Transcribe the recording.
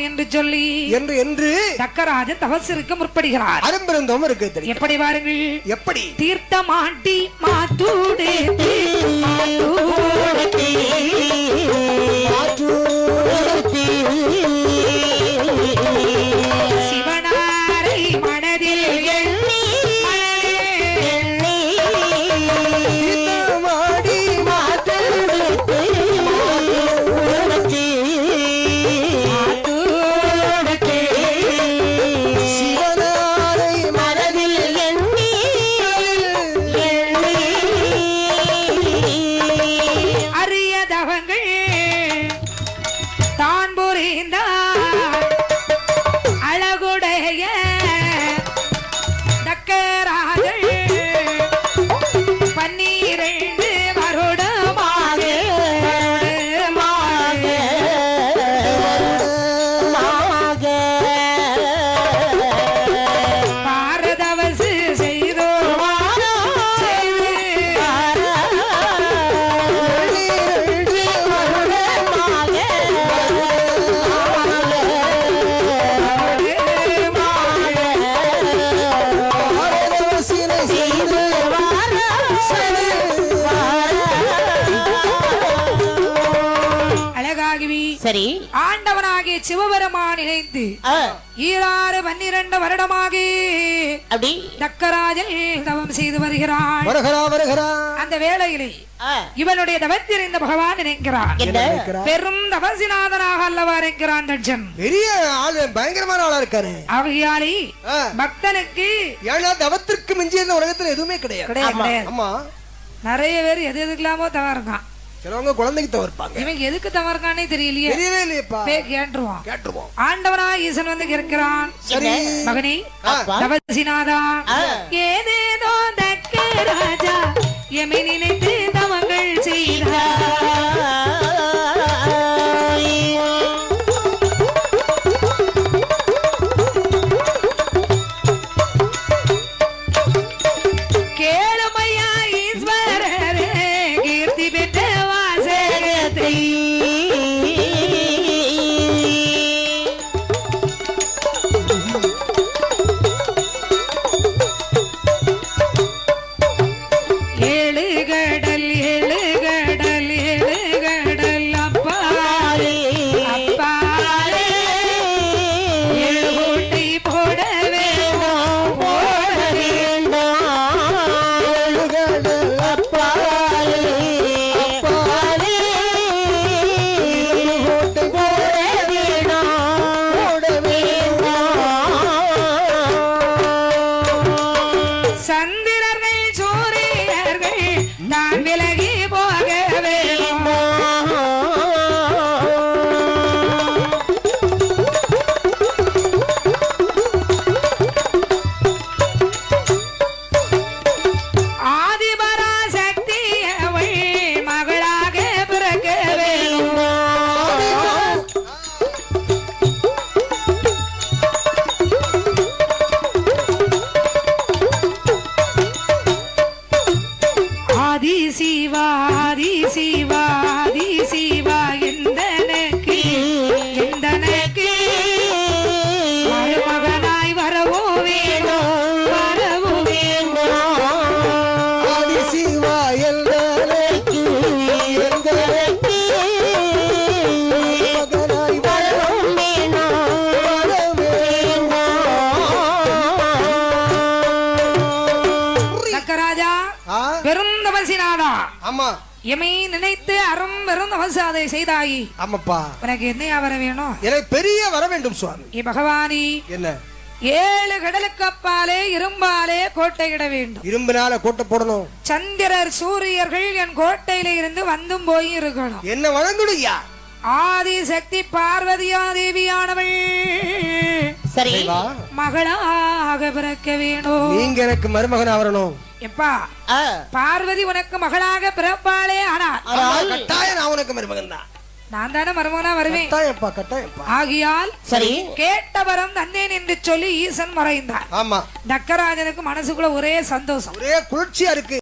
என்று சொல்லி என்று தக்கராஜன் தவசிருக்க முற்படுகிறார். அரும்பெருந்தோம் இருக்கு. எப்படி பாருங்கள், எப்படி தீர்த்தமாட்டி மாத்தூடே சிவனாரை மனதில் எண்ணி சரி ஆண்டவனாகிய சிவபெருமான் இணைந்து 12 வருடமாக அப்படி தக்கராஜன் தவம் செய்து வருகிறான். அந்த வேளையிலே இவனுடைய தவத்திருந்த பகவான் நினைக்கிறான், பெரும் தவசிநாதனாக அல்லவா இருக்கிறான். தட்சன் பெரிய ஆளு, பயங்கரமான ஆளா இருக்காரு. ஆகையாலே பக்தனுக்கு தவத்திற்கு மிஞ்சிய இந்த உலகத்துல எதுவுமே கிடையாது. ஆமா, நிறைய பேர் எது எதுக்கலாமோ தவம் இருக்கான். சிலவங்க குழந்தைக்கு தவறுப்பாங்க. இவன் எதுக்கு தவறுக்கானே தெரியலையே. கேட்டுருவான். ஆண்டவனா ஈசன் வந்து இருக்கிறான். மகனே தவசிநாதா, ஏதேதோ தக்க ராஜா எமை நினைத்து தவங்கள் செய்தார். எமை நினைத்து அறம் வெறும் அவசாதை செய்தாயி. ஆமாப்பா, உனக்கு என்ன வர வேணும்? எனக்கு பெரிய வர வேண்டும் சுவாமி. பகவானி, என்ன 7 கடலுக்கு அப்பாலே இரும்பாலே கோட்டையிட வேண்டும். இரும்பினால கோட்டை போடணும். சந்திரர் சூரியர்கள் என் கோட்டையில இருந்து வந்தும் போய் இருக்கணும். என்ன வழங்குடியா? ஆதி சக்தி பார்வதியா தேவியானவள் சரி மகளாக பிறக்க வேணும். நீங்க எனக்கு மருமகனா வரணும். எப்பா பார்வதி உனக்கு மகளாக பிறப்பாளே, ஆனால் கட்டாயம் நான் உனக்கு மருமகன் தான். நான் தானே மருமகனா வருவேன். ஆகியால் சரி கேட்ட வரம் தந்தேன் என்று சொல்லி ஈசன் மறைந்தார். ஆமா, தக்கராஜனுக்கு மனசுக்குள்ள ஒரே சந்தோஷம், ஒரே குளிர்ச்சியா இருக்கு.